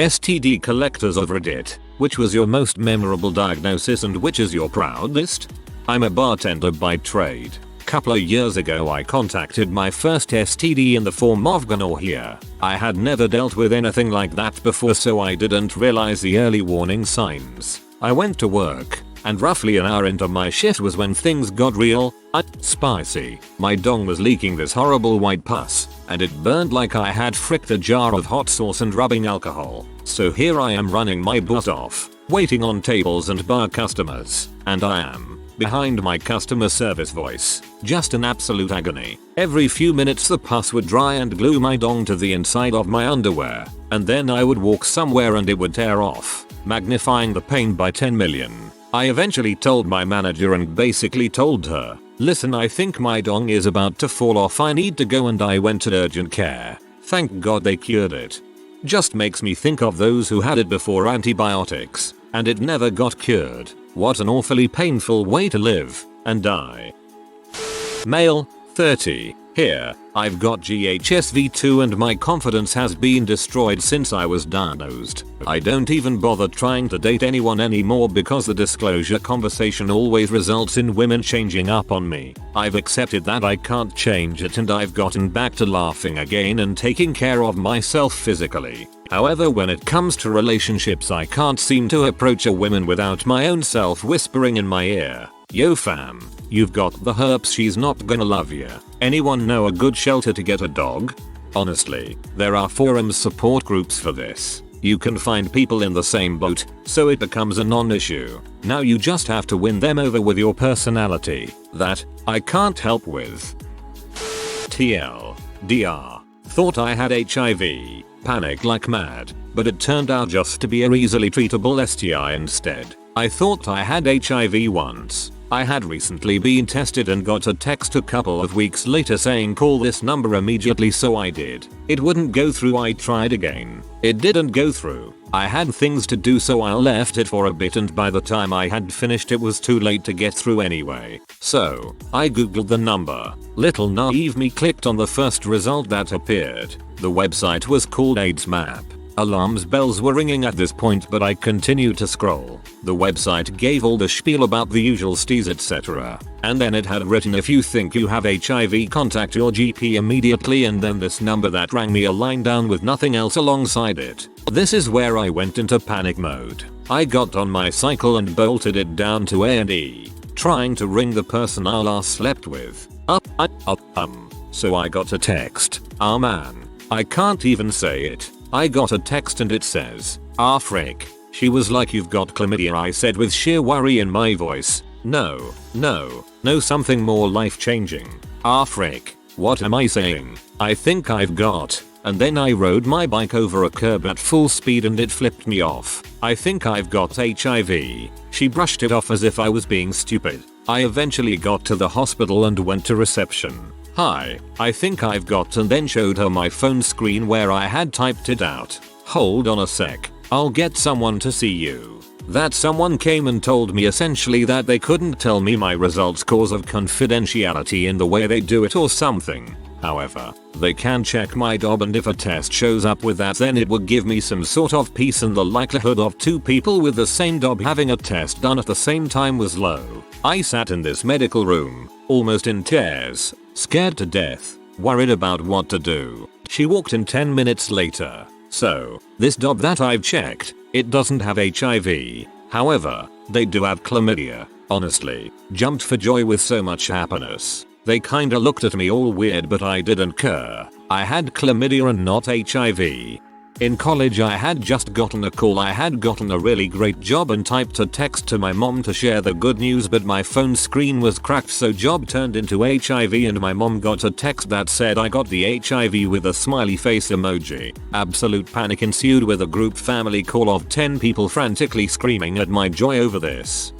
STD collectors of Reddit, which was your most memorable diagnosis and which is your proudest? I'm a bartender by trade. Couple of years ago I contacted my first STD in the form of gonorrhea. I had never dealt with anything like that before, so I didn't realize the early warning signs. I went to work, and roughly an hour into my shift was when things got real, spicy. My dong was leaking this horrible white pus, and it burned like I had fricked a jar of hot sauce and rubbing alcohol. So here I am running my butt off, waiting on tables and bar customers, and I am behind my customer service voice, just an absolute agony. Every few minutes the pus would dry and glue my dong to the inside of my underwear, and then I would walk somewhere and it would tear off, magnifying the pain by 10 million. I eventually told my manager and basically told her, listen, I think my dong is about to fall off, I need to go, and I went to urgent care. Thank God they cured it. Just makes me think of those who had it before antibiotics, and it never got cured. What an awfully painful way to live and die. Male, 30. Here, I've got GHSV2 and my confidence has been destroyed since I was diagnosed. I don't even bother trying to date anyone anymore because the disclosure conversation always results in women changing up on me. I've accepted that I can't change it and I've gotten back to laughing again and taking care of myself physically. However, when it comes to relationships, I can't seem to approach a woman without my own self whispering in my ear, yo fam, you've got the herpes, she's not gonna love ya. Anyone know a good shelter to get a dog? Honestly, there are forums, support groups for this. You can find people in the same boat, so it becomes a non-issue. Now you just have to win them over with your personality. That, I can't help with. TLDR. Thought I had HIV. Panicked like mad, but it turned out just to be a easily treatable STI instead. I thought I had HIV once. I had recently been tested and got a text a couple of weeks later saying call this number immediately, so I did. It wouldn't go through, I tried again. It didn't go through. I had things to do, so I left it for a bit, and by the time I had finished it was too late to get through anyway. So, I googled the number. Little naive me clicked on the first result that appeared. The website was called AIDS Map. Alarms bells were ringing at this point, but I continued to scroll. The website gave all the spiel about the usual steez, etc. And then it had written, if you think you have HIV, contact your GP immediately, and then this number that rang me a line down with nothing else alongside it. This is where I went into panic mode. I got on my cycle and bolted it down to A&E, trying to ring the person I last slept with. So I got a text. Ah man, I can't even say it. I got a text and it says, ah frick. She was like, you've got chlamydia, I said with sheer worry in my voice. No, something more life changing. Ah frick, what am I saying? I think I've got. And then I rode my bike over a curb at full speed and it flipped me off. I think I've got HIV. She brushed it off as if I was being stupid. I eventually got to the hospital and went to reception. Hi, I think I've got, and then showed her my phone screen where I had typed it out. Hold on a sec, I'll get someone to see you. That someone came and told me essentially that they couldn't tell me my results cause of confidentiality in the way they do it or something. However, they can check my dob, and if a test shows up with that, then it would give me some sort of peace, and the likelihood of two people with the same dob having a test done at the same time was low. I sat in this medical room, almost in tears, scared to death, worried about what to do. She walked in 10 minutes later. So, this dob that I've checked, it doesn't have HIV. However, they do have chlamydia. Honestly, jumped for joy with so much happiness. They kinda looked at me all weird, but I didn't care. I had chlamydia and not HIV. In college I had just gotten a call. I had gotten a really great job and typed a text to my mom to share the good news, but my phone screen was cracked, so job turned into HIV, and my mom got a text that said I got the HIV with a smiley face emoji. Absolute panic ensued, with a group family call of 10 people frantically screaming at my joy over this.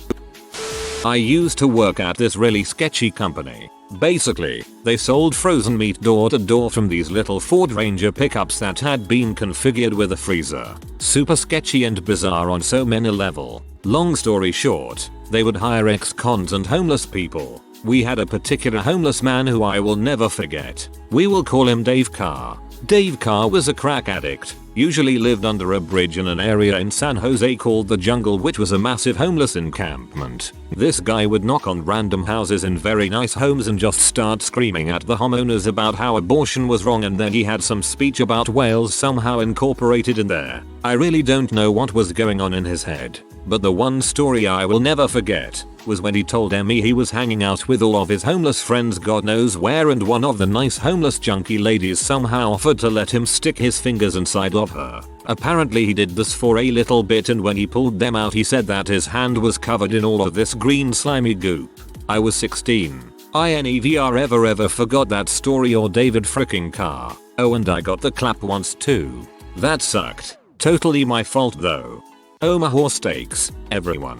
I used to work at this really sketchy company. Basically, they sold frozen meat door to door from these little Ford Ranger pickups that had been configured with a freezer. Super sketchy and bizarre on so many levels. Long story short, they would hire ex-cons and homeless people. We had a particular homeless man who I will never forget. We will call him Dave Carr. Dave Carr was a crack addict, usually lived under a bridge in an area in San Jose called the Jungle, which was a massive homeless encampment. This guy would knock on random houses in very nice homes and just start screaming at the homeowners about how abortion was wrong, and then he had some speech about whales somehow incorporated in there. I really don't know what was going on in his head, but the one story I will never forget was when he told Emmy he was hanging out with all of his homeless friends God knows where, and one of the nice homeless junkie ladies somehow offered to let him stick his fingers inside of her. Apparently he did this for a little bit, and when he pulled them out he said that his hand was covered in all of this green slimy goop. I was 16. I never forgot that story or David fricking Carr. Oh, and I got the clap once too. That sucked. Totally my fault though. Omaha steaks, everyone.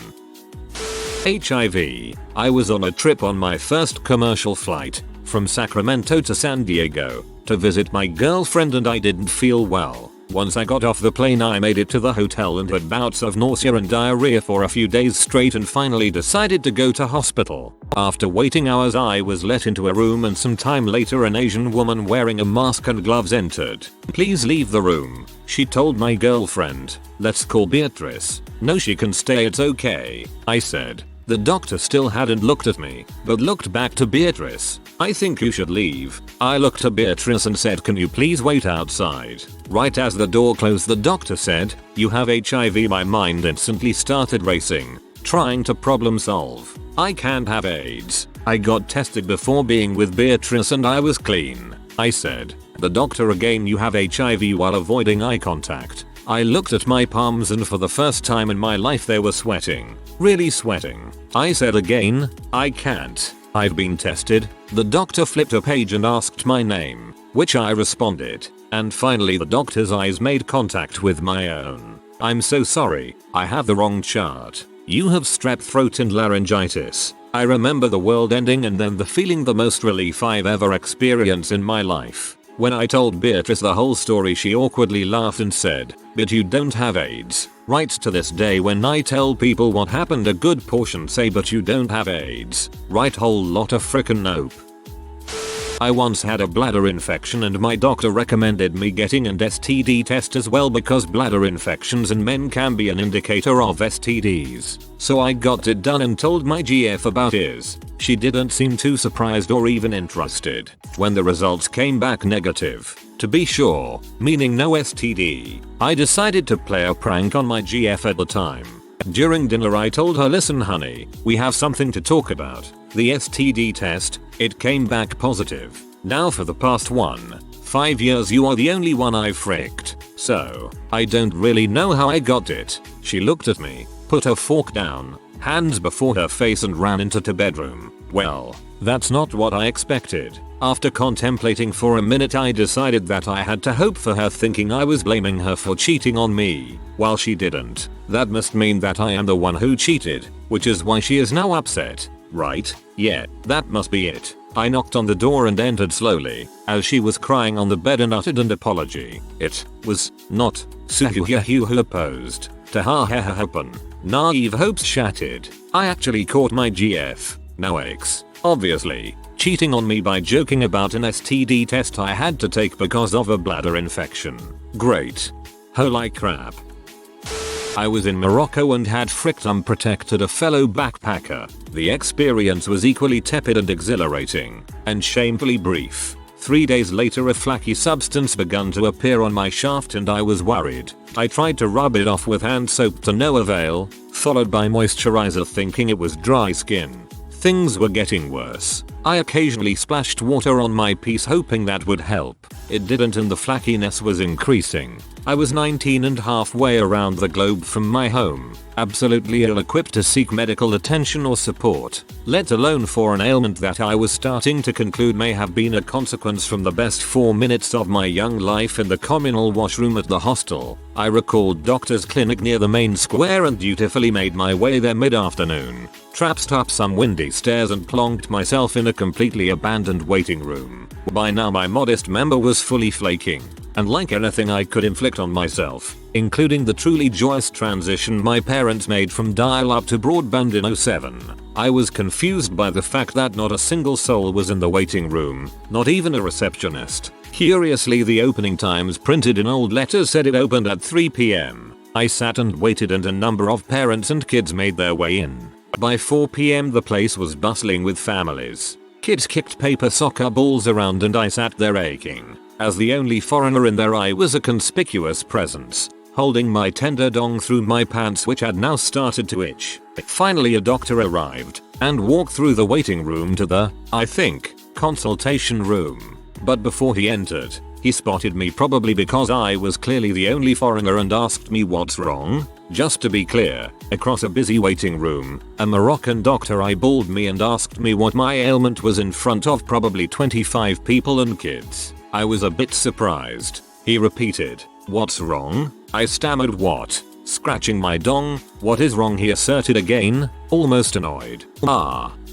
HIV. I was on a trip on my first commercial flight from Sacramento to San Diego to visit my girlfriend, and I didn't feel well. Once I got off the plane I made it to the hotel and had bouts of nausea and diarrhea for a few days straight, and finally decided to go to hospital. After waiting hours I was let into a room, and some time later an Asian woman wearing a mask and gloves entered. "Please leave the room," she told my girlfriend. "Let's call Beatrice." "No, she can stay, it's okay," I said. The doctor still hadn't looked at me, but looked back to Beatrice. "I think you should leave." I looked at Beatrice and said, "Can you please wait outside?" Right as the door closed the doctor said, "You have HIV." My mind instantly started racing, trying to problem solve. I can't have AIDS. I got tested before being with Beatrice and I was clean, I said. The doctor again, "You have HIV," while avoiding eye contact. I looked at my palms and for the first time in my life they were sweating. Really sweating. I said again, "I can't. I've been tested." The doctor flipped a page and asked my name, which I responded. And finally the doctor's eyes made contact with my own. "I'm so sorry. I have the wrong chart. You have strep throat and laryngitis." I remember the world ending and then the feeling the most relief I've ever experienced in my life. When I told Beatrice the whole story she awkwardly laughed and said, "But you don't have AIDS." Right to this day when I tell people what happened a good portion say, "But you don't have AIDS." Right, whole lot of frickin' nope. I once had a bladder infection and my doctor recommended me getting an STD test as well because bladder infections in men can be an indicator of STDs. So I got it done and told my GF about his. She didn't seem too surprised or even interested when the results came back negative. To be sure, meaning no STD, I decided to play a prank on my GF at the time. During dinner I told her, "Listen honey, we have something to talk about. The STD test, it came back positive. Now for the past 5 years you are the only one I've fricked. So, I don't really know how I got it." She looked at me, put her fork down, hands before her face and ran into the bedroom. Well, that's not what I expected. After contemplating for a minute I decided that I had to hope for her, thinking I was blaming her for cheating on me, while she didn't. That must mean that I am the one who cheated, which is why she is now upset. Right? Yeah, that must be it. I knocked on the door and entered slowly, as she was crying on the bed and uttered an apology. It was not Suhu who opposed to happen. Naive hopes shattered. I actually caught my GF, now ex, obviously, cheating on me by joking about an STD test I had to take because of a bladder infection. Great. Holy crap. I was in Morocco and had fricked unprotected a fellow backpacker. The experience was equally tepid and exhilarating, and shamefully brief. 3 days later a flaky substance began to appear on my shaft and I was worried. I tried to rub it off with hand soap to no avail, followed by moisturizer thinking it was dry skin. Things were getting worse. I occasionally splashed water on my piece hoping that would help. It didn't and the flackiness was increasing. I was 19 and halfway around the globe from my home, absolutely ill-equipped to seek medical attention or support, let alone for an ailment that I was starting to conclude may have been a consequence from the best 4 minutes of my young life in the communal washroom at the hostel. I recalled doctor's clinic near the main square and dutifully made my way there mid-afternoon, traipsed up some windy stairs and plonked myself in a completely abandoned waiting room. By now my modest member was fully flaking, and like anything I could inflict on myself, including the truly joyous transition my parents made from dial-up to broadband in '07, I was confused by the fact that not a single soul was in the waiting room, not even a receptionist. Curiously, the opening times printed in old letters said it opened at 3 p.m. I sat and waited and a number of parents and kids made their way in. By 4 p.m. the place was bustling with families. Kids kicked paper soccer balls around and I sat there aching. As the only foreigner in there, I was a conspicuous presence, holding my tender dong through my pants which had now started to itch. Finally a doctor arrived and walked through the waiting room to the, I think, consultation room. But before he entered, he spotted me, probably because I was clearly the only foreigner, and asked me what's wrong. Just to be clear, across a busy waiting room, a Moroccan doctor eyeballed me and asked me what my ailment was in front of probably 25 people and kids. I was a bit surprised. He repeated, "What's wrong?" I stammered, "What?" Scratching my dong. "What is wrong?" he asserted again, almost annoyed.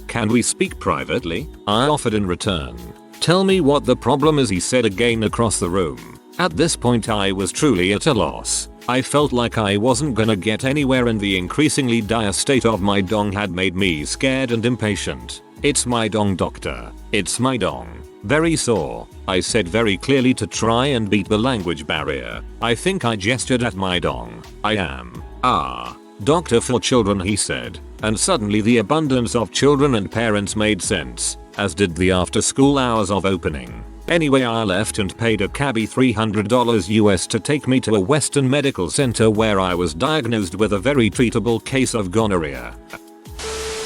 "Can we speak privately?" I offered in return. "Tell me what the problem is," he said again across the room. At this point I was truly at a loss. I felt like I wasn't gonna get anywhere and the increasingly dire state of my dong had made me scared and impatient. "It's my dong, doctor. It's my dong. Very sore," I said very clearly to try and beat the language barrier. I think I gestured at my dong. "I am doctor for children," he said, and suddenly the abundance of children and parents made sense, as did the after school hours of opening. Anyway, I left and paid a cabbie $300 US to take me to a Western medical center where I was diagnosed with a very treatable case of gonorrhea.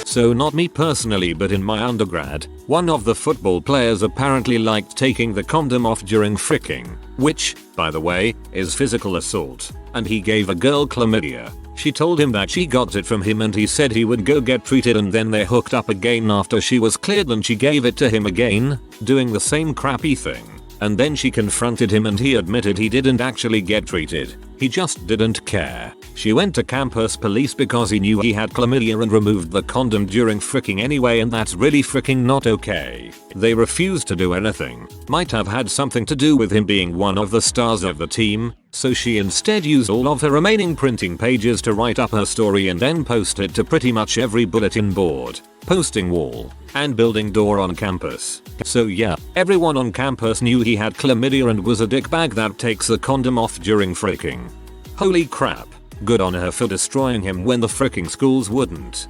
So not me personally, but in my undergrad, one of the football players apparently liked taking the condom off during fricking, which, by the way, is physical assault, and he gave a girl chlamydia. She told him that she got it from him and he said he would go get treated, and then they hooked up again after she was cleared and she gave it to him again, doing the same crappy thing. And then she confronted him and he admitted he didn't actually get treated. He just didn't care. She went to campus police because he knew he had chlamydia and removed the condom during fricking anyway, and that's really fricking not okay. They refused to do anything. Might have had something to do with him being one of the stars of the team, so she instead used all of her remaining printing pages to write up her story and then post it to pretty much every bulletin board, posting wall, and building door on campus. So yeah, everyone on campus knew he had chlamydia and was a dickbag that takes the condom off during fricking. Holy crap. Good on her for destroying him when the fricking schools wouldn't.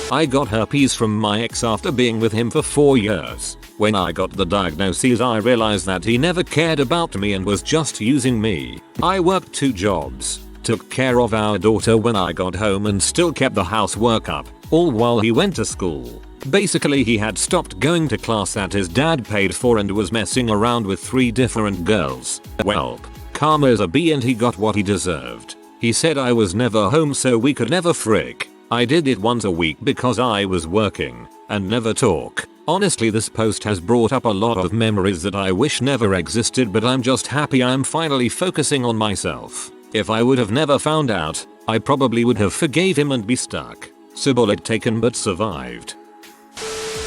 I got herpes from my ex after being with him for 4 years. When I got the diagnosis, I realized that he never cared about me and was just using me. I worked 2 jobs, took care of our daughter when I got home, and still kept the housework up, all while he went to school. Basically, he had stopped going to class that his dad paid for and was messing around with 3 different girls. Welp, karma is a B, and he got what he deserved. He said I was never home so we could never frick. I did it once a week because I was working, and never talk. Honestly, this post has brought up a lot of memories that I wish never existed, but I'm just happy I'm finally focusing on myself. If I would have never found out, I probably would have forgave him and be stuck. So bullet taken but survived.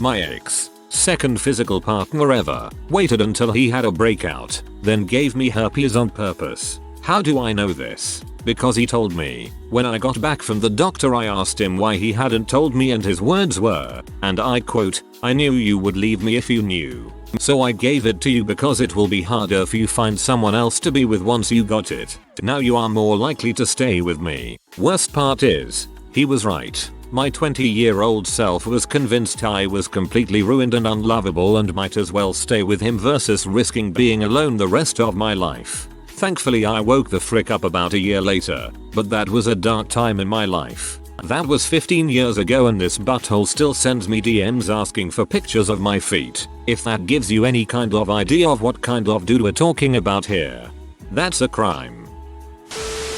My ex, second physical partner ever, waited until he had a breakout, then gave me herpes on purpose. How do I know this? Because he told me. When I got back from the doctor, I asked him why he hadn't told me, and his words were, and I quote, "I knew you would leave me if you knew. So I gave it to you because it will be harder if you find someone else to be with once you got it. Now you are more likely to stay with me." Worst part is, he was right. My 20-year-old self was convinced I was completely ruined and unlovable and might as well stay with him versus risking being alone the rest of my life. Thankfully, I woke the frick up about a year later, but that was a dark time in my life. That was 15 years ago, and this butthole still sends me DMs asking for pictures of my feet. If that gives you any kind of idea of what kind of dude we're talking about here. That's a crime.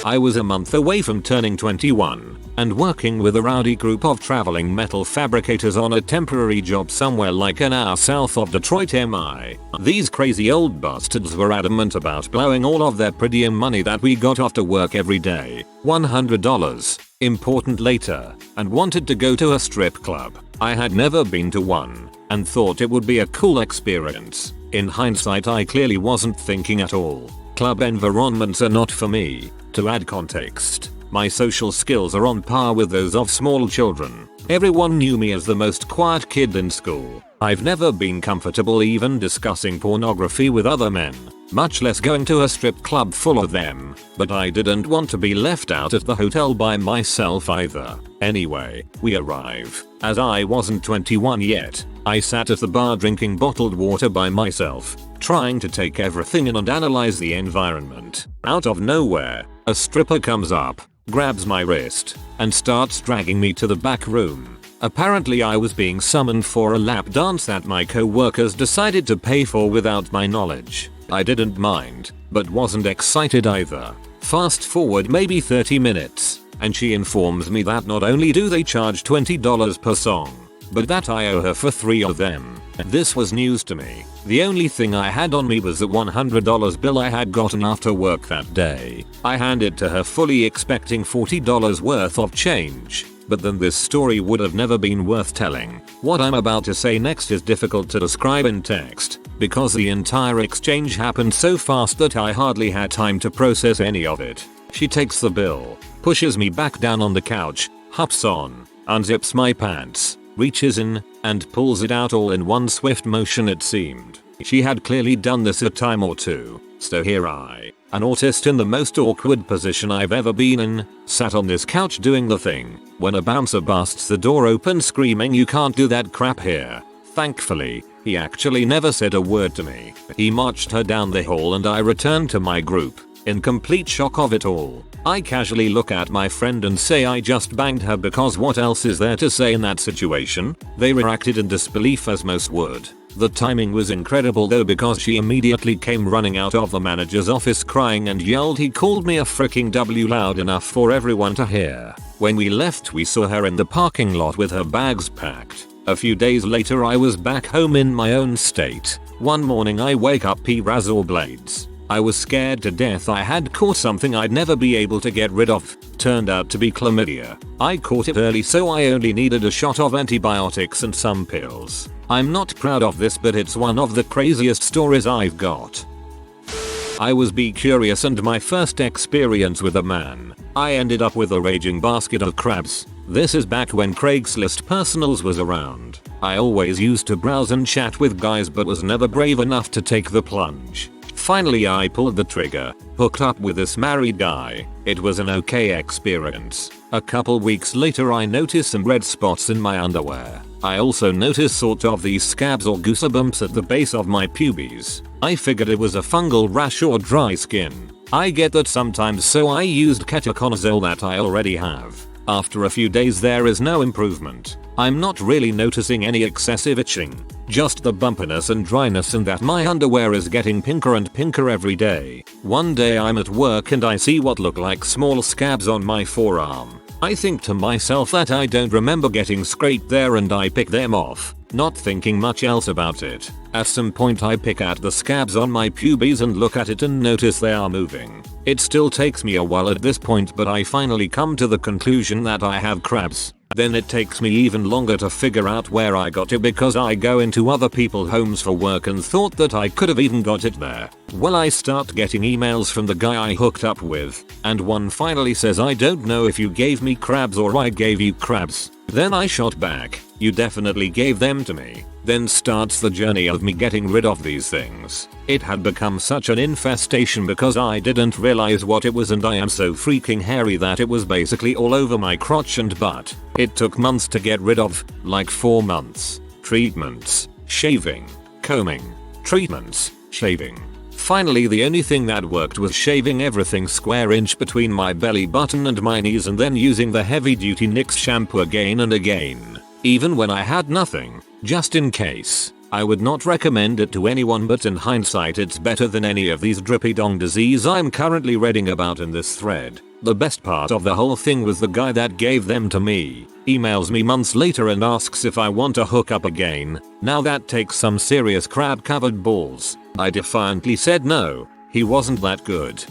I was a month away from turning 21 and working with a rowdy group of traveling metal fabricators on a temporary job somewhere like an hour south of Detroit, MI. These crazy old bastards were adamant about blowing all of their per diem money that we got after work every day, $100, important later, and wanted to go to a strip club. I had never been to one and thought it would be a cool experience. In hindsight, I clearly wasn't thinking at all. Club environments are not for me. To add context, my social skills are on par with those of small children. Everyone knew me as the most quiet kid in school. I've never been comfortable even discussing pornography with other men, much less going to a strip club full of them, but I didn't want to be left out at the hotel by myself either. Anyway, we arrive. As I wasn't 21 yet, I sat at the bar drinking bottled water by myself, trying to take everything in and analyze the environment. Out of nowhere, a stripper comes up, grabs my wrist, and starts dragging me to the back room. Apparently I was being summoned for a lap dance that my co-workers decided to pay for without my knowledge. I didn't mind, but wasn't excited either. Fast forward maybe 30 minutes, and she informs me that not only do they charge $20 per song, but that I owe her for 3 of them. This was news to me. The only thing I had on me was the $100 bill I had gotten after work that day. I handed to her fully expecting $40 worth of change. But then this story would have never been worth telling. What I'm about to say next is difficult to describe in text, because the entire exchange happened so fast that I hardly had time to process any of it. She takes the bill, pushes me back down on the couch, hops on, unzips my pants, reaches in, and pulls it out all in one swift motion it seemed. She had clearly done this a time or two, so here I, an autist in the most awkward position I've ever been in, sat on this couch doing the thing, when a bouncer busts the door open screaming, "You can't do that crap here." Thankfully, he actually never said a word to me. He marched her down the hall and I returned to my group, in complete shock of it all. I casually look at my friend and say I just banged her because what else is there to say in that situation? They reacted in disbelief as most would. The timing was incredible though, because she immediately came running out of the manager's office crying and yelled he called me a freaking W loud enough for everyone to hear. When we left we saw her in the parking lot with her bags packed. A few days later I was back home in my own state. One morning I wake up razor blades. I was scared to death I had caught something I'd never be able to get rid of. Turned out to be chlamydia. I caught it early so I only needed a shot of antibiotics and some pills. I'm not proud of this, but it's one of the craziest stories I've got. I was curious and my first experience with a man. I ended up with a raging basket of crabs. This is back when Craigslist Personals was around. I always used to browse and chat with guys but was never brave enough to take the plunge. Finally I pulled the trigger, hooked up with this married guy. It was an okay experience. A couple weeks later I noticed some red spots in my underwear. I also noticed sort of these scabs or goosebumps at the base of my pubes. I figured it was a fungal rash or dry skin. I get that sometimes, so I used ketoconazole that I already have. After a few days there is no improvement. I'm not really noticing any excessive itching, just the bumpiness and dryness, and that my underwear is getting pinker and pinker every day. One day I'm at work and I see what look like small scabs on my forearm. I think to myself that I don't remember getting scraped there and I pick them off, not thinking much else about it. At some point I pick at the scabs on my pubes and look at it and notice they are moving. It still takes me a while at this point, but I finally come to the conclusion that I have crabs. Then it takes me even longer to figure out where I got it, because I go into other people's homes for work and thought that I could have even got it there. Well, I start getting emails from the guy I hooked up with, and one finally says, "I don't know if you gave me crabs or I gave you crabs." Then I shot back, "You definitely gave them to me." Then starts the journey of me getting rid of these things. It had become such an infestation because I didn't realize what it was, and I am so freaking hairy that it was basically all over my crotch and butt. It took months to get rid of, like 4 months. Treatments, shaving, combing, treatments, shaving. Finally the only thing that worked was shaving everything square inch between my belly button and my knees, and then using the heavy duty NYX shampoo again and again. Even when I had nothing, just in case. I would not recommend it to anyone, but in hindsight it's better than any of these drippy dong disease I'm currently reading about in this thread. The best part of the whole thing was the guy that gave them to me emails me months later and asks if I want to hook up again. Now that takes some serious crab covered balls. I defiantly said no, he wasn't that good.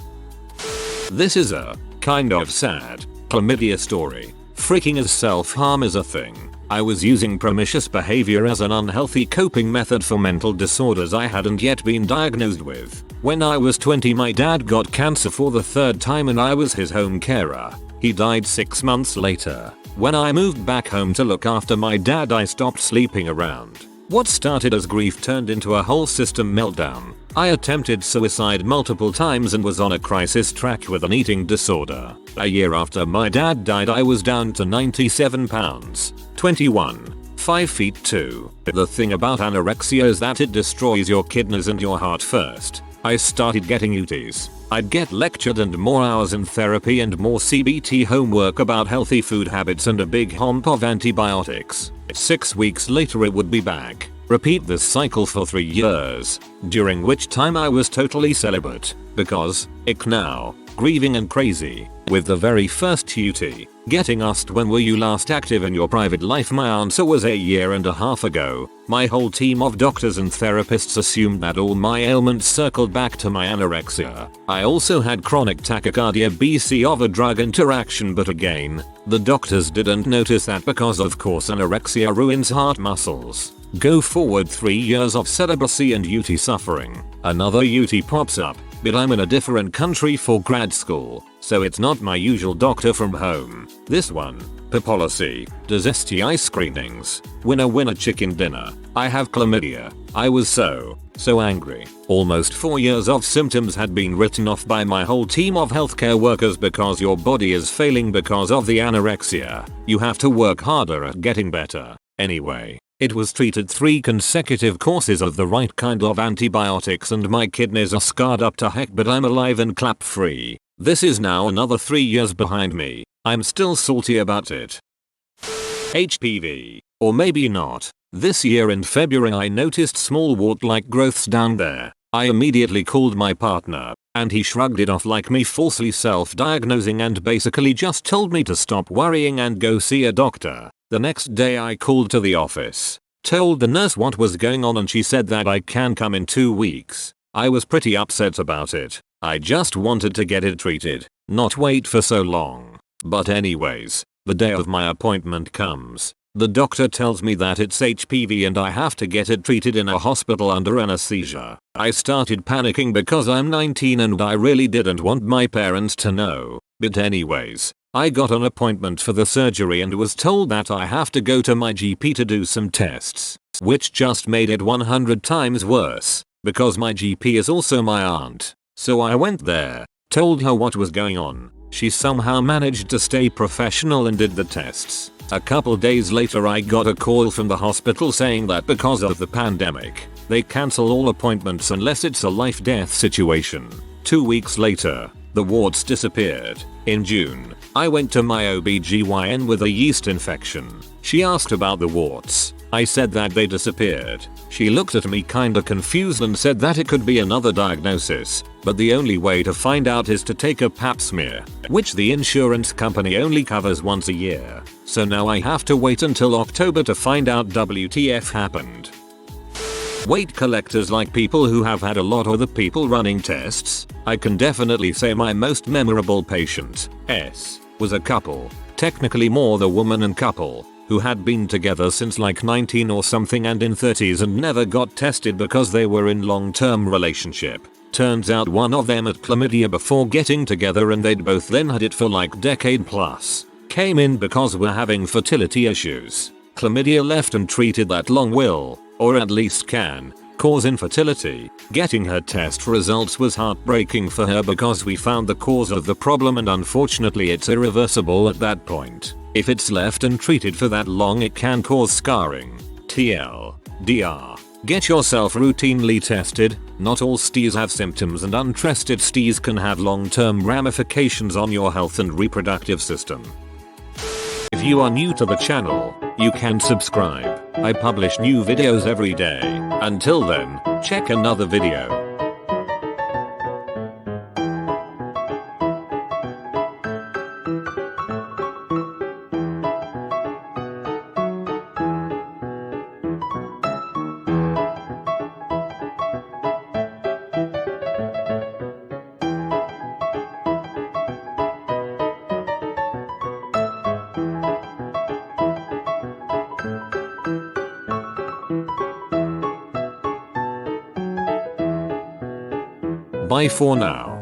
This is a kind of sad chlamydia story. Freaking as self-harm is a thing. I was using promiscuous behavior as an unhealthy coping method for mental disorders I hadn't yet been diagnosed with. When I was 20, my dad got cancer for the 3rd time and I was his home carer. He died 6 months later. When I moved back home to look after my dad, I stopped sleeping around. What started as grief turned into a whole system meltdown. I attempted suicide multiple times and was on a crisis track with an eating disorder. A year after my dad died, I was down to 97 pounds, 21, 5 feet 2. The thing about anorexia is that it destroys your kidneys and your heart first. I started getting UTIs. I'd get lectured and more hours in therapy and more CBT homework about healthy food habits and a big hump of antibiotics. 6 weeks later it would be back. Repeat this cycle for 3 years, during which time I was totally celibate, because, ick now, grieving and crazy. With the very first UT, getting asked when were you last active in your private life, my answer was a year and a half ago. My whole team of doctors and therapists assumed that all my ailments circled back to my anorexia. I also had chronic tachycardia BC of a drug interaction, but again, the doctors didn't notice that because of course anorexia ruins heart muscles. Go forward 3 years of celibacy and UT suffering. Another UT pops up, but I'm in a different country for grad school, so it's not my usual doctor from home. This one, per policy, does STI screenings. Winner winner chicken dinner. I have chlamydia. I was so angry. Almost 4 years of symptoms had been written off by my whole team of healthcare workers because your body is failing because of the anorexia. You have to work harder at getting better. Anyway. It was treated 3 consecutive courses of the right kind of antibiotics and my kidneys are scarred up to heck, but I'm alive and clap free. This is now another 3 years behind me. I'm still salty about it. HPV. Or maybe not. This year in February I noticed small wart-like growths down there. I immediately called my partner, and he shrugged it off like me falsely self-diagnosing and basically just told me to stop worrying and go see a doctor. The next day I called to the office, told the nurse what was going on, and she said that I can come in 2 weeks. I was pretty upset about it. I just wanted to get it treated, not wait for so long. But anyways, the day of my appointment comes. The doctor tells me that it's HPV and I have to get it treated in a hospital under anesthesia. I started panicking because I'm 19 and I really didn't want my parents to know. But anyways, I got an appointment for the surgery and was told that I have to go to my GP to do some tests, which just made it 100 times worse, because my GP is also my aunt. So I went there, told her what was going on. She somehow managed to stay professional and did the tests. A couple days later I got a call from the hospital saying that because of the pandemic, they cancel all appointments unless it's a life-death situation. 2 weeks later, the warts disappeared. In June, I went to my OBGYN with a yeast infection. She asked about the warts. I said that they disappeared. She looked at me kinda confused and said that it could be another diagnosis, but the only way to find out is to take a pap smear, which the insurance company only covers once a year. So now I have to wait until October to find out WTF happened. Weight collectors like people who have had a lot or the people running tests? I can definitely say my most memorable patient, S, was a couple, technically more the woman and couple, who had been together since like 19 or something and in 30s and never got tested because they were in long-term relationship. Turns out one of them had chlamydia before getting together and they'd both then had it for like decade plus. Came in because we're having fertility issues. Chlamydia left untreated that long will, or at least can, cause infertility. Getting her test results was heartbreaking for her because we found the cause of the problem and unfortunately it's irreversible at that point. If it's left untreated for that long it can cause scarring. TLDR. Get yourself routinely tested. Not all STIs have symptoms and untested STIs can have long-term ramifications on your health and reproductive system. If you are new to the channel, you can subscribe. I publish new videos every day. Until then, check another video. Bye for now.